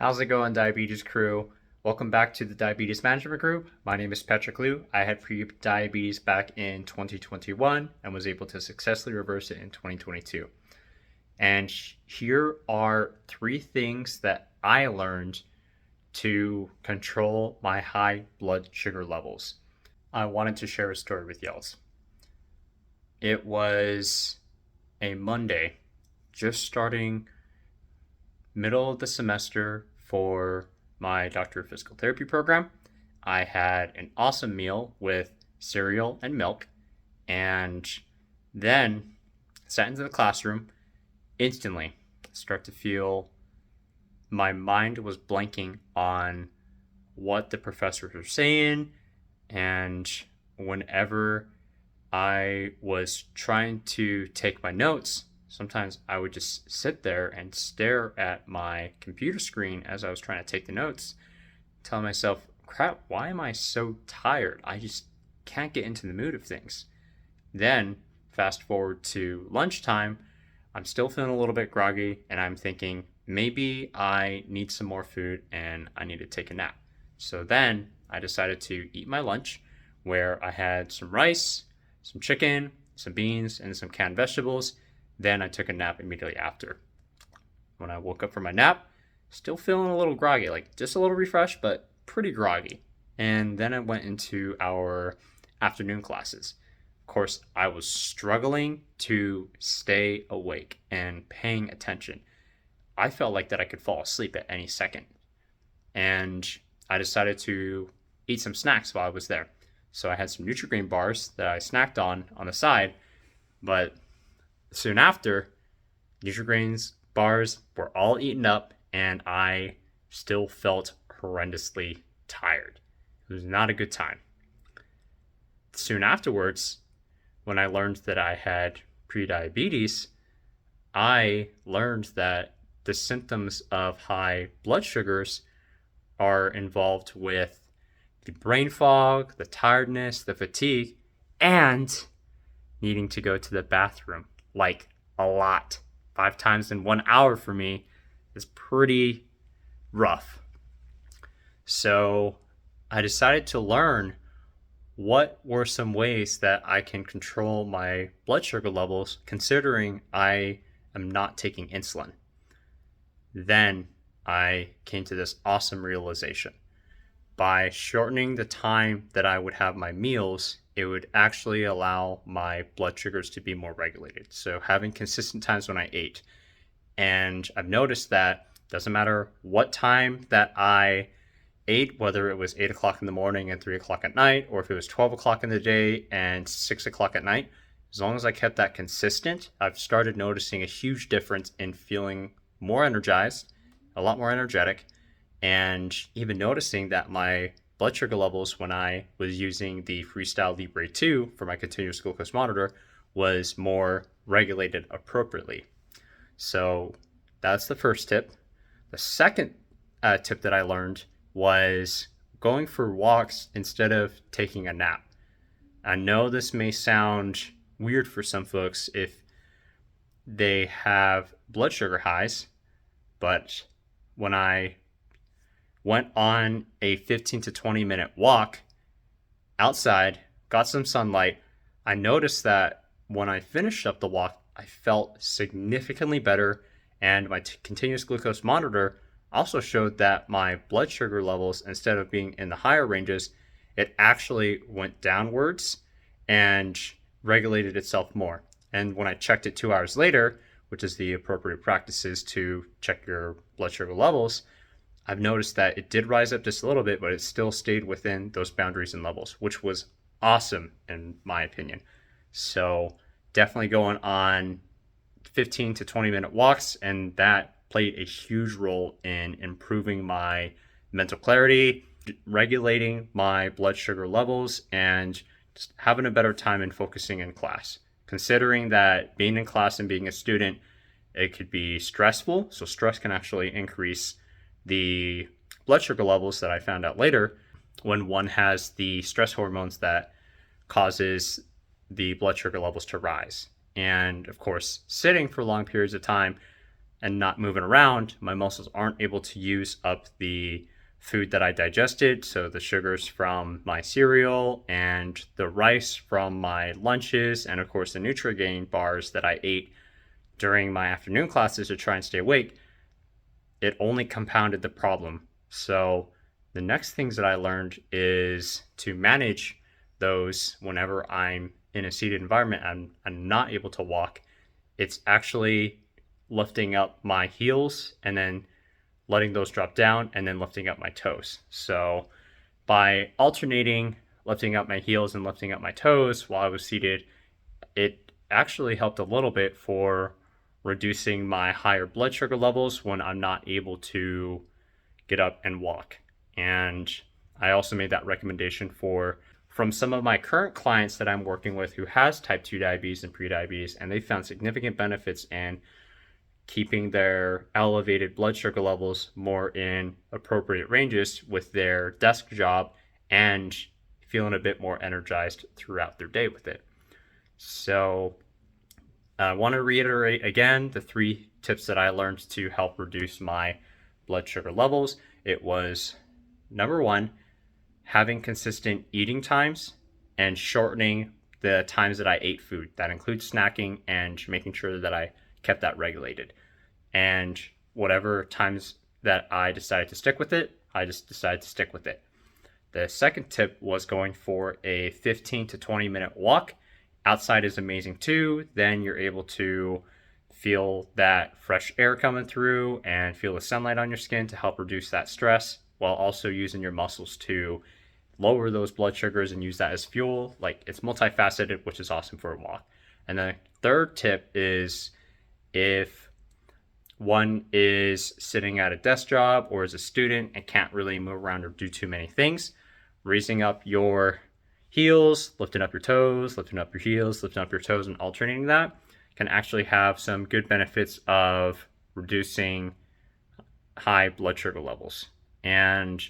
How's it going, diabetes crew? Welcome back to the Diabetes Management Group. My name is Patrick Liu. I had pre-diabetes back in 2021 and was able to successfully reverse it in 2022. And here are 3 things that I learned to control my high blood sugar levels. I wanted to share a story with y'all. It was a Monday, just starting middle of the semester for my Doctor of Physical Therapy program. I had an awesome meal with cereal and milk, and then sat into the classroom. Instantly start to feel my mind was blanking on what the professors were saying, and whenever I was trying to take my notes, sometimes I would just sit there and stare at my computer screen as I was trying to take the notes, telling myself, crap, why am I so tired? I just can't get into the mood of things. Then, fast forward to lunchtime, I'm still feeling a little bit groggy, and I'm thinking, maybe I need some more food and I need to take a nap. So then I decided to eat my lunch, where I had some rice, some chicken, some beans, and some canned vegetables. Then I took a nap immediately after. When I woke up from my nap, still feeling a little groggy, like just a little refreshed, but pretty groggy. And then I went into our afternoon classes. Of course, I was struggling to stay awake and paying attention. I felt like that I could fall asleep at any second. And I decided to eat some snacks while I was there. So I had some Nutri-Grain bars that I snacked on the side, but soon after, Nutri-Grain's bars were all eaten up, and I still felt horrendously tired. It was not a good time. Soon afterwards, when I learned that I had prediabetes, I learned that the symptoms of high blood sugars are involved with the brain fog, the tiredness, the fatigue, and needing to go to the bathroom. Like a lot. 5 times in 1 hour for me is pretty rough. So I decided to learn what were some ways that I can control my blood sugar levels, considering I am not taking insulin. Then I came to this awesome realization. By shortening the time that I would have my meals, it would actually allow my blood sugars to be more regulated. So having consistent times when I ate. And I've noticed that doesn't matter what time that I ate, whether it was 8 o'clock in the morning and 3 o'clock at night, or if it was 12 o'clock in the day and 6 o'clock at night, as long as I kept that consistent, I've started noticing a huge difference in feeling more energized, a lot more energetic, and even noticing that my blood sugar levels when I was using the Freestyle Libre 2 for my continuous glucose monitor was more regulated appropriately. So that's the first tip. The second tip that I learned was going for walks instead of taking a nap. I know this may sound weird for some folks if they have blood sugar highs, but when I went on a 15 to 20 minute walk outside, got some sunlight, I noticed that when I finished up the walk, I felt significantly better, and my continuous glucose monitor also showed that my blood sugar levels, instead of being in the higher ranges, it actually went downwards and regulated itself more. And when I checked it 2 hours later, which is the appropriate practices to check your blood sugar levels, I've noticed that it did rise up just a little bit, but it still stayed within those boundaries and levels, which was awesome in my opinion. So definitely going on 15 to 20 minute walks, and that played a huge role in improving my mental clarity, regulating my blood sugar levels, and just having a better time in focusing in class. Considering that being in class and being a student, it could be stressful. So stress can actually increase the blood sugar levels that I found out later when one has the stress hormones that causes the blood sugar levels to rise. And of course, sitting for long periods of time and not moving around, my muscles aren't able to use up the food that I digested. So the sugars from my cereal and the rice from my lunches, and of course the Nutrigain bars that I ate during my afternoon classes to try and stay awake, it only compounded the problem. So the next things that I learned is to manage those whenever I'm in a seated environment. I'm not able to walk. It's actually lifting up my heels and then letting those drop down and then lifting up my toes. So by alternating lifting up my heels and lifting up my toes while I was seated, it actually helped a little bit for reducing my higher blood sugar levels when I'm not able to get up and walk. And I also made that recommendation from some of my current clients that I'm working with who has type 2 diabetes and prediabetes, and they found significant benefits in keeping their elevated blood sugar levels more in appropriate ranges with their desk job and feeling a bit more energized throughout their day with it. So I want to reiterate again the 3 tips that I learned to help reduce my blood sugar levels. It was number 1, having consistent eating times and shortening the times that I ate food. That includes snacking and making sure that I kept that regulated. And whatever times that I decided to stick with it, I just decided to stick with it. The second tip was going for a 15 to 20 minute walk. Outside is amazing too. Then you're able to feel that fresh air coming through and feel the sunlight on your skin to help reduce that stress, while also using your muscles to lower those blood sugars and use that as fuel. Like, it's multifaceted, which is awesome for a walk. And the third tip is, if one is sitting at a desk job or is a student and can't really move around or do too many things, raising up your heels, lifting up your toes, lifting up your heels, lifting up your toes, and alternating that can actually have some good benefits of reducing high blood sugar levels. And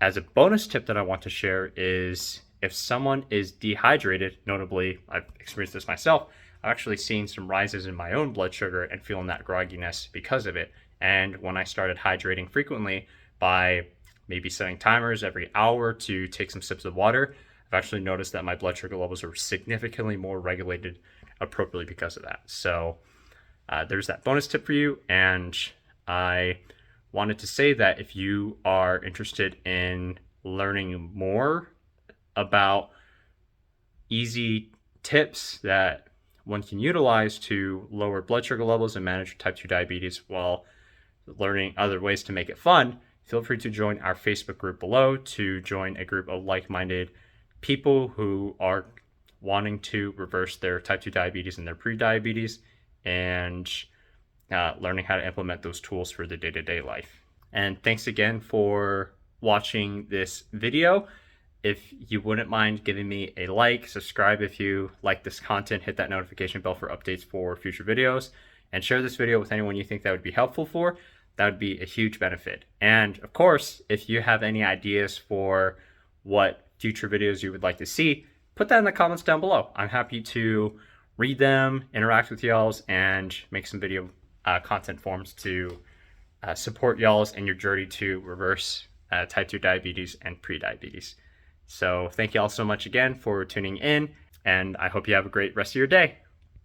as a bonus tip that I want to share is, if someone is dehydrated, notably, I've experienced this myself, I've actually seen some rises in my own blood sugar and feeling that grogginess because of it. And when I started hydrating frequently by maybe setting timers every hour to take some sips of water, I've actually noticed that my blood sugar levels are significantly more regulated appropriately because of that. So there's that bonus tip for you. And I wanted to say that if you are interested in learning more about easy tips that one can utilize to lower blood sugar levels and manage type 2 diabetes while learning other ways to make it fun, feel free to join our Facebook group below to join a group of like-minded people who are wanting to reverse their type 2 diabetes and their pre-diabetes, and learning how to implement those tools for the day-to-day life. And thanks again for watching this video. If you wouldn't mind giving me a like, subscribe if you like this content, hit that notification bell for updates for future videos, and share this video with anyone you think that would be helpful for. That would be a huge benefit. And of course, if you have any ideas for what future videos you would like to see, put that in the comments down below. I'm happy to read them, interact with y'all's, and make some video content forms to support y'all's in your journey to reverse type 2 diabetes and prediabetes. So thank you all so much again for tuning in, and I hope you have a great rest of your day.